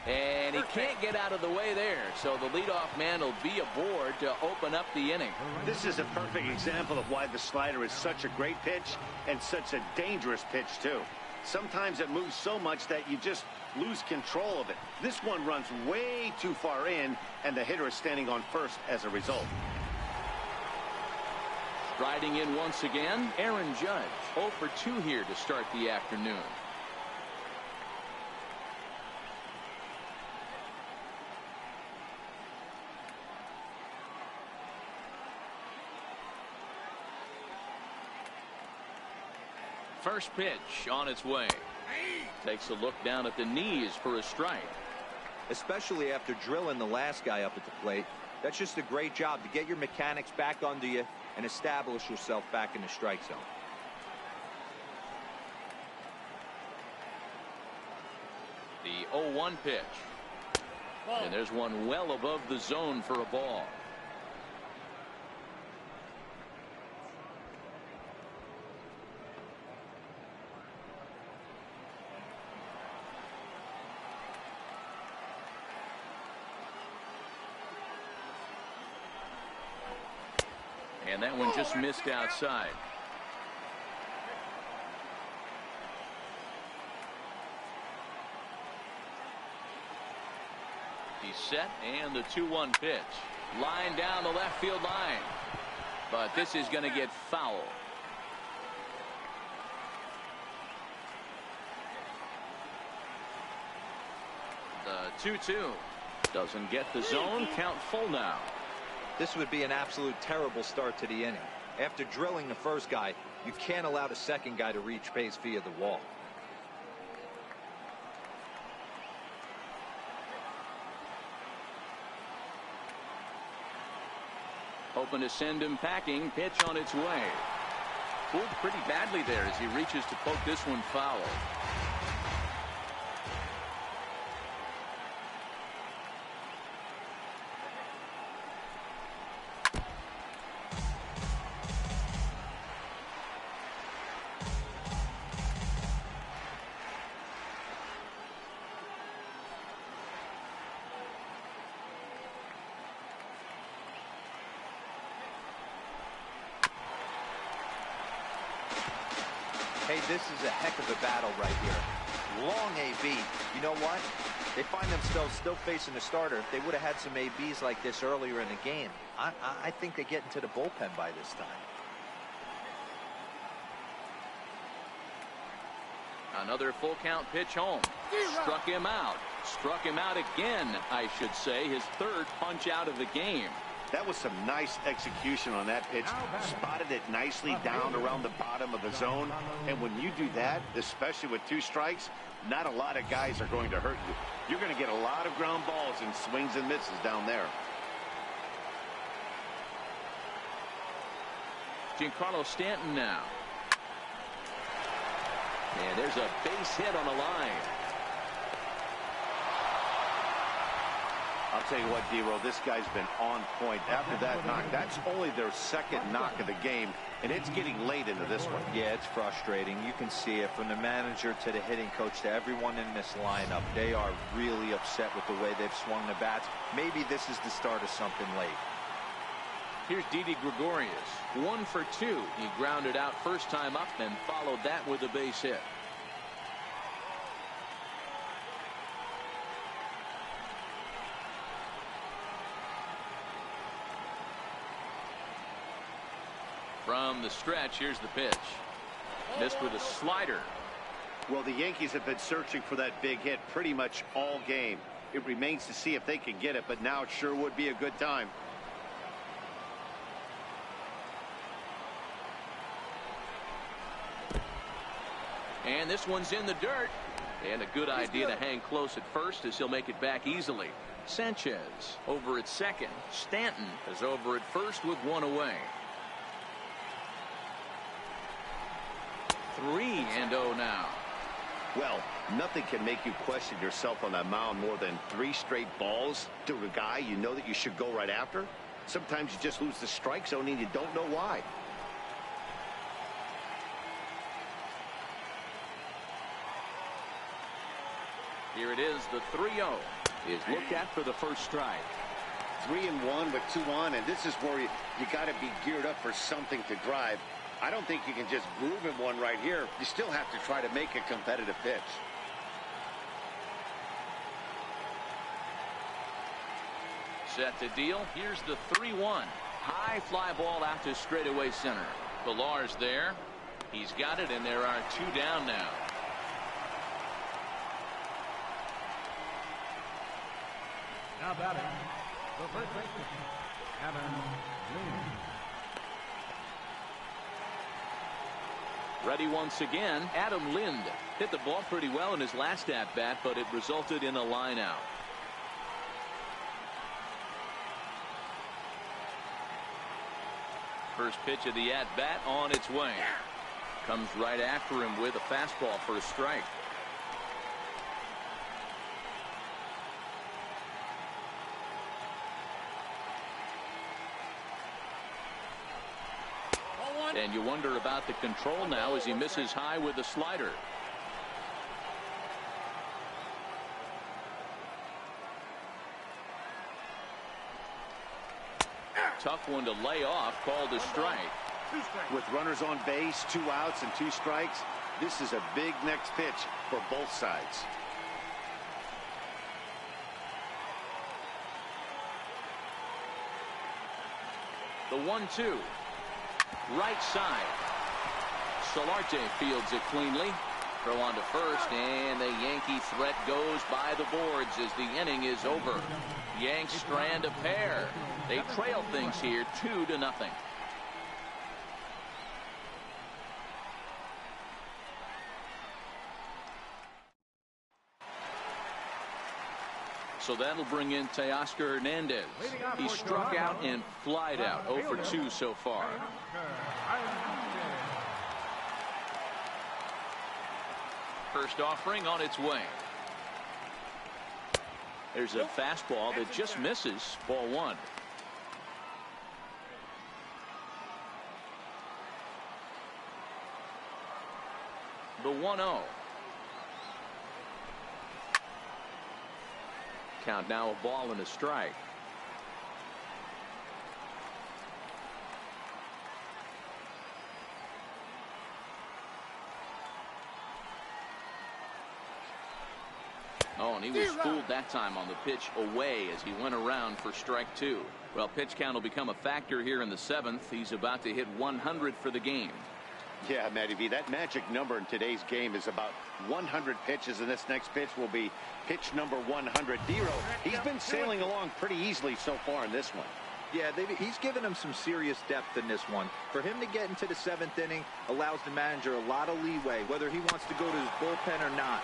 And he can't get out of the way there, so the leadoff man will be aboard to open up the inning. This is a perfect example of why the slider is such a great pitch and such a dangerous pitch, too. Sometimes it moves so much that you just lose control of it. This one runs way too far in, and the hitter is standing on first as a result. Riding in once again, Aaron Judge. 0 for 2 here to start the afternoon. First pitch on its way. Takes a look down at the knees for a strike. Especially after drilling the last guy up at the plate. That's just a great job to get your mechanics back under you and establish yourself back in the strike zone. The 0-1 pitch. And there's one well above the zone for a ball. And that one just missed outside. He's set, and the 2-1 pitch. Line down the left field line. But this is going to get foul. The 2-2. Doesn't get the zone. Count full now. This would be an absolute terrible start to the inning. After drilling the first guy, you can't allow the second guy to reach base via the wall. Hoping to send him packing. Pitch on its way. Pulled pretty badly there as he reaches to poke this one foul. Hey, this is a heck of a battle right here. Long AB. You know what? They find themselves still facing the starter. If they would have had some ABs like this earlier in the game, I think they get into the bullpen by this time. Another full count pitch home. Struck him out. Struck him out again, I should say. His third punch out of the game. That was some nice execution on that pitch. Spotted it nicely down around the bottom of the zone. And when you do that, especially with 2 strikes, not a lot of guys are going to hurt you. You're going to get a lot of ground balls and swings and misses down there. Giancarlo Stanton now. And there's a base hit on the line. I'll tell you what, D-Roll, this guy's been on point. After that knock, that's only their second knock of the game, and it's getting late into this one. Yeah, it's frustrating. You can see it from the manager to the hitting coach to everyone in this lineup. They are really upset with the way they've swung the bats. Maybe this is the start of something late. Here's Didi Gregorius, 1 for 2. He grounded out first time up and followed that with a base hit. From the stretch, here's the pitch. Missed with a slider. Well, the Yankees have been searching for that big hit pretty much all game. It remains to see if they can get it, but now it sure would be a good time. And this one's in the dirt. And a good idea to hang close at first as he'll make it back easily. Sanchez over at second. Stanton is over at first with one away. 3-0 now. Well, nothing can make you question yourself on that mound more than 3 straight balls to a guy you know that you should go right after. Sometimes you just lose the strike zone and you don't know why. Here it is, the 3-0 is looked at for the first strike. 3-1 with 2 on, and this is where you got to be geared up for something to drive. I don't think you can just groove him one right here. You still have to try to make a competitive pitch. Set to deal. Here's the 3-1. High fly ball out to straightaway center. Villar's there. He's got it, and there are 2 down now. Now batting, the first baseman, Adam Lind. Ready once again, Adam Lind hit the ball pretty well in his last at-bat, but it resulted in a line out. First pitch of the at-bat on its way. Comes right after him with a fastball for a strike. And you wonder about the control now as he misses high with a slider. Tough one to lay off, called a strike. With runners on base, 2 outs and 2 strikes, this is a big next pitch for both sides. The 1-2. Right side. Solarte fields it cleanly. Throw on to first, and the Yankee threat goes by the boards as the inning is over. Yanks strand a pair. They trail things here 2-0. So that'll bring in Teoscar Hernandez. He struck out and flied out. 0 for 2 so far. First offering on its way. There's a fastball that just misses. Ball 1. The 1-0. Count now, a ball and a strike. Oh, and he was fooled that time on the pitch away as he went around for strike 2. Well, pitch count will become a factor here in the 7th. He's about to hit 100 for the game. Yeah, Matty V, that magic number in today's game is about 100 pitches, and this next pitch will be pitch number 100. Dero, he's been sailing along pretty easily so far in this one. Yeah, he's given him some serious depth in this one. For him to get into the 7th inning allows the manager a lot of leeway, whether he wants to go to his bullpen or not.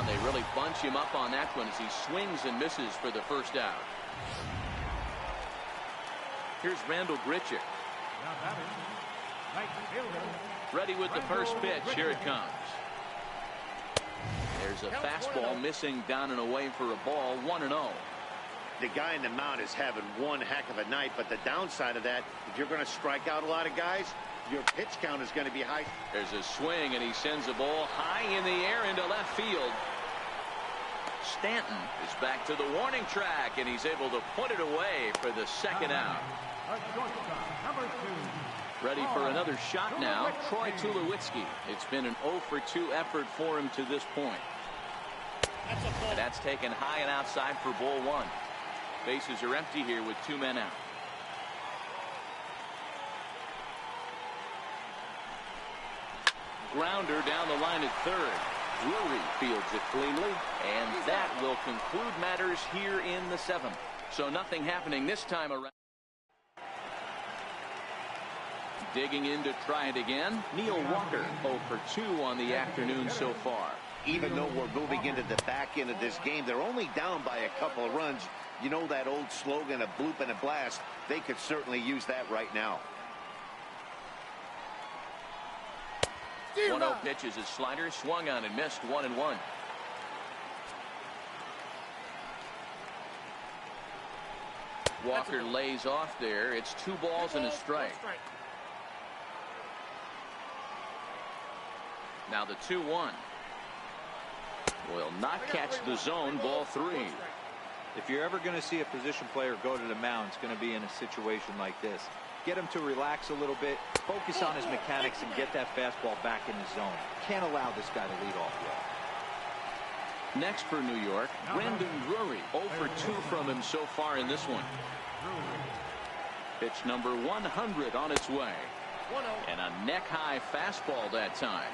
They really bunch him up on that one as he swings and misses for the first out. Here's Randall Grichuk. Right fielder. Ready with the first pitch. Here it comes. There's a fastball missing down and away for a ball. 1-0. The guy in the mound is having one heck of a night, but the downside of that, if you're going to strike out a lot of guys, your pitch count is going to be high. There's a swing, and he sends the ball high in the air into left field. Stanton is back to the warning track, and he's able to put it away for the second out. Number 2. Ready for another shot now, Troy Tulowitzki. It's been an 0-for-2 effort for him to this point. And that's taken high and outside for ball 1. Bases are empty here with 2 men out. Grounder down the line at third. Drury fields it cleanly, and that will conclude matters here in the 7th. So nothing happening this time around. Digging in to try it again, Neil Walker 0-for-2 on the afternoon so far. Even though we're moving into the back end of this game, they're only down by a couple of runs. You know that old slogan, a bloop and a blast. They could certainly use that right now. 1-0 pitch is his slider, swung on and missed. 1-1. Walker lays off there. It's 2 balls and a strike. Now the 2-1 will not catch the zone. Ball 3. If you're ever going to see a position player go to the mound, it's going to be in a situation like this. Get him to relax a little bit, focus on his mechanics, and get that fastball back in the zone. Can't allow this guy to lead off well. Next for New York, Brandon Drury. 0-for-2 from him so far in this one. Pitch number 100 on its way. And a neck-high fastball that time.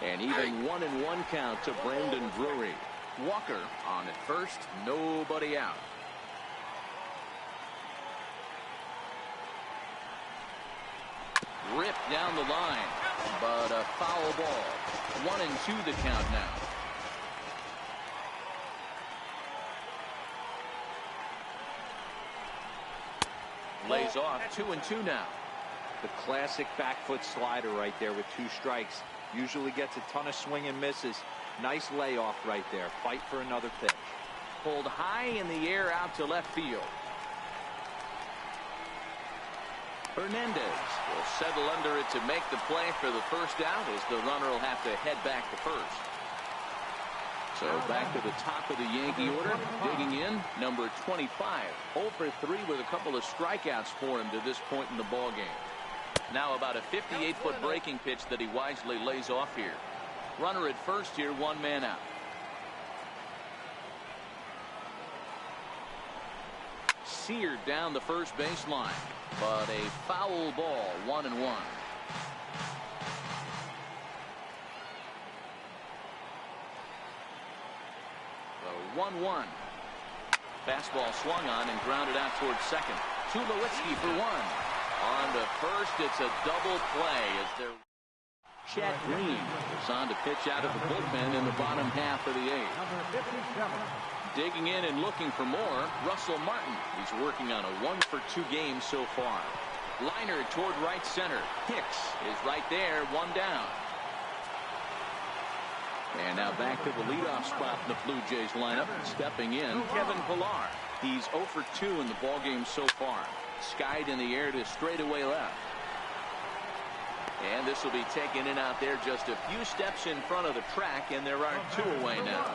And even 1-1 count to Brandon Drury. Walker on at first, nobody out. Ripped down the line, but a foul ball. 1-2 the count now. Lays off. 2-2 now. The classic back foot slider right there with 2 strikes. Usually gets a ton of swing and misses. Nice layoff right there. Fight for another pitch. Pulled high in the air out to left field. Hernandez will settle under it to make the play for the first out, as the runner will have to head back to first. So back to the top of the Yankee order. Digging in, number 25. 0-for-3 with a couple of strikeouts for him to this point in the ballgame. Now about a 58-foot breaking pitch that he wisely lays off here. Runner at first here, 1 man out. Seared down the first baseline, but a foul ball. 1-1. The 1-1. Fastball swung on and grounded out towards second. Tulowitzki for 1. On to first, it's a double play as they're. Chad Green is on to pitch out of the bullpen in the bottom half of the 8th. Digging in and looking for more, Russell Martin. He's working on a 1-for-2 game so far. Liner toward right center. Hicks is right there, 1 down. And now back to the leadoff spot in the Blue Jays lineup. Stepping in, Kevin Pillar. He's 0-for-2 in the ballgame so far. Skied in the air to straightaway left. And this will be taken in out there just a few steps in front of the track, and there are 2 away now.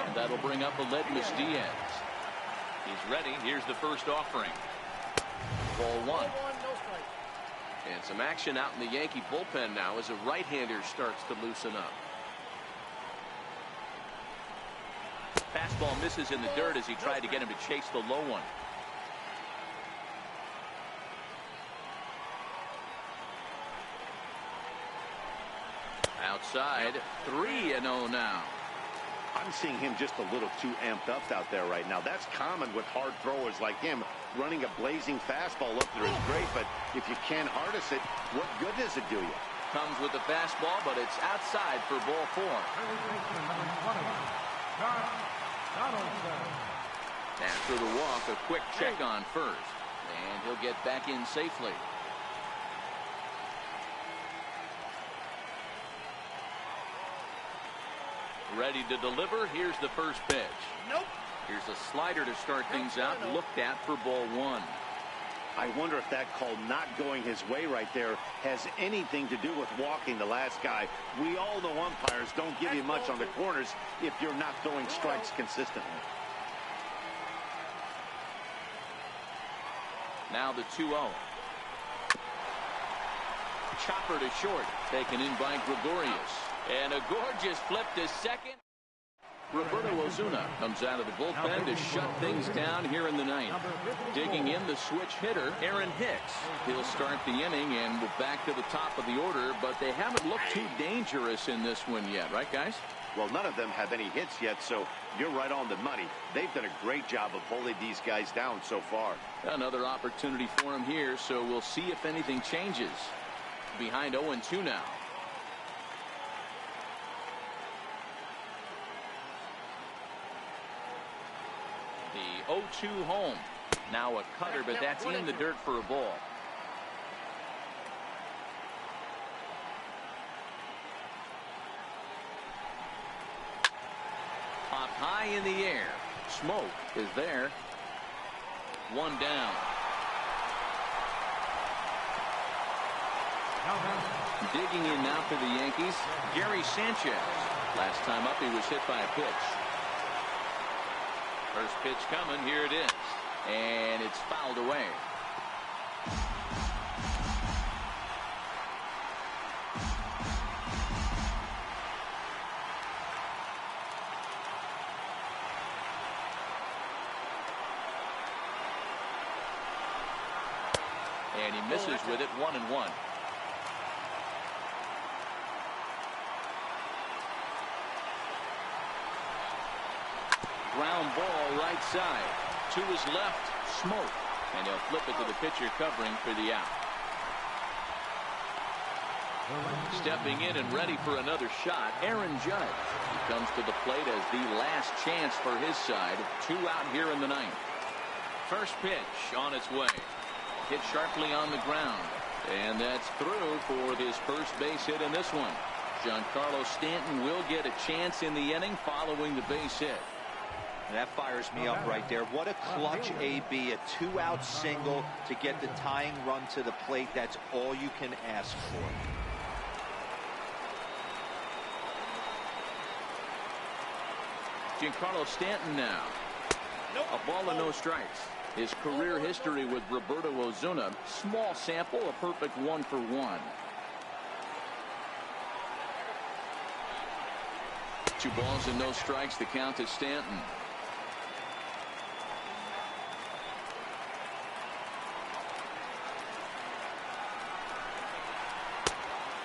And that'll bring up Aledmus Diaz. He's ready. Here's the first offering. Ball 1. And some action out in the Yankee bullpen now as a right-hander starts to loosen up. Fastball misses in the dirt as he tried to get him to chase the low one. Outside, 3-0 now. I'm seeing him just a little too amped up out there right now. That's common with hard throwers like him. Running a blazing fastball up there is great, but if you can't harness it, what good does it do you? Comes with the fastball, but it's outside for ball 4. After the walk, a quick check on first. And he'll get back in safely. Ready to deliver. Here's the first pitch. Nope. Here's a slider to start things out. Looked at for ball one. I wonder if that call not going his way right there has anything to do with walking the last guy. We all know umpires don't give you much on the corners if you're not throwing strikes consistently. Now the 2-0. Chopper to short. Taken in by Gregorius. And a gorgeous flip to second. Roberto Osuna comes out of the bullpen to shut things down here in the ninth. Digging in the switch hitter, Aaron Hicks. He'll start the inning, and we're back to the top of the order, but they haven't looked too dangerous in this one yet, right, guys? Well, none of them have any hits yet, so you're right on the money. They've done a great job of holding these guys down so far. Another opportunity for him here, so we'll see if anything changes. Behind 0-2 now. The 0-2 home. Now a cutter, but that's in the dirt for a ball. Popped high in the air. Smoke is there. One down. Digging in now for the Yankees, Gary Sanchez. Last time up he was hit by a pitch. First pitch coming, here it is. And it's fouled away. And he misses with it, 1-1. Ground ball right side. To his left, Smoke. And he'll flip it to the pitcher covering for the out. Stepping in and ready for another shot, Aaron Judge. He comes to the plate as the last chance for his side. 2 out here in the ninth. First pitch on its way. Hit sharply on the ground. And that's through for his first base hit in this one. Giancarlo Stanton will get a chance in the inning following the base hit. That fires me up right there. What a clutch AB, a 2-out single to get the tying run to the plate. That's all you can ask for. Giancarlo Stanton now. A ball and no strikes. His career history with Roberto Osuna, small sample, a perfect 1-for-1. 2 balls and no strikes, the count to Stanton.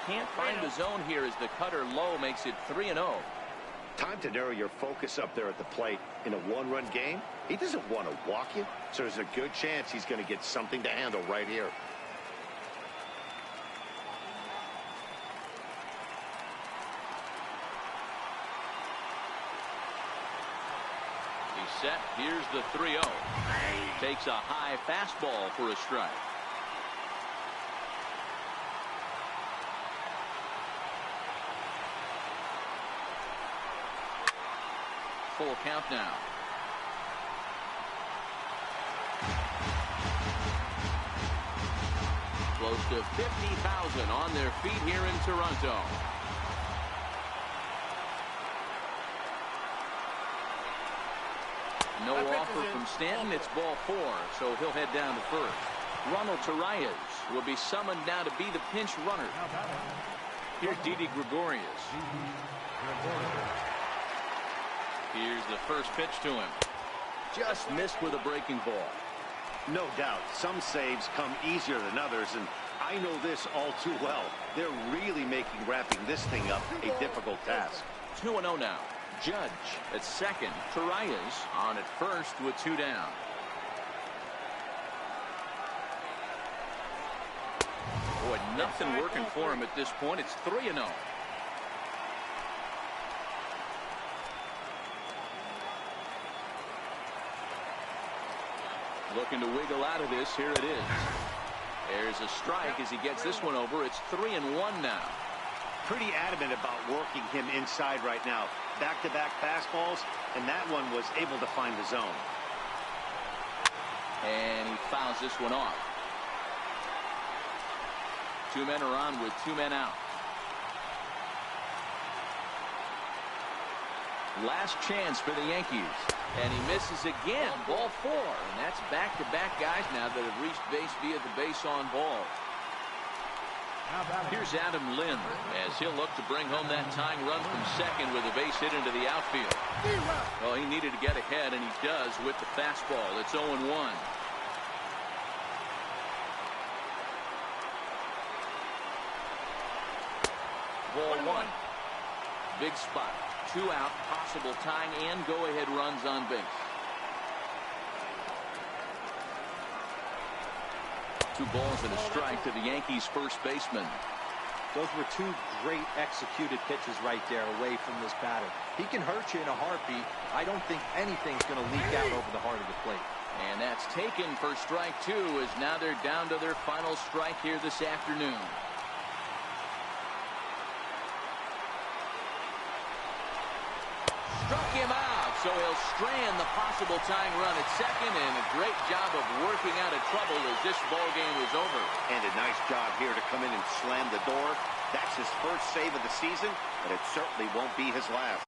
Can't find the zone here as the cutter low makes it 3-0. Time to narrow your focus up there at the plate. In a 1-run game, he doesn't want to walk you, so there's a good chance he's going to get something to handle right here. He's set. Here's the 3-0. Takes a high fastball for a strike. Full count now. Close to 50,000 on their feet here in Toronto. No offer from Stanton. It's ball 4, so he'll head down to first. Ronald Torreyes will be summoned now to be the pinch runner. Here's Didi Gregorius. Here's the first pitch to him. Just missed with a breaking ball. No doubt, some saves come easier than others, and I know this all too well. They're really making wrapping this thing up a difficult task. 2-0 now. Judge at second. Torreyes on at first with 2 down. Boy, nothing working for him at this point. It's 3-0. Looking to wiggle out of this. Here it is. There's a strike as he gets this one over. It's 3-1 now. Pretty adamant about working him inside right now. Back-to-back fastballs, and that one was able to find the zone. And he fouls this one off. 2 men are on with 2 men out. Last chance for the Yankees. And he misses again. Ball 4. And that's back-to-back guys now that have reached base via the base on ball. Here's Adam Lynn as he'll look to bring home that tying run from second with a base hit into the outfield. Well, he needed to get ahead, and he does with the fastball. It's 0-1. Ball 1. Big spot. 2 out, possible tying and go-ahead runs on base. 2 balls and a strike to the Yankees first baseman. Those were 2 great executed pitches right there away from this batter. He can hurt you in a heartbeat. I don't think anything's going to leak out over the heart of the plate. And that's taken for strike 2 as now they're down to their final strike here this afternoon. Struck him out, so he'll strand the possible tying run at second, and a great job of working out of trouble as this ball game was over. And a nice job here to come in and slam the door. That's his first save of the season, but it certainly won't be his last.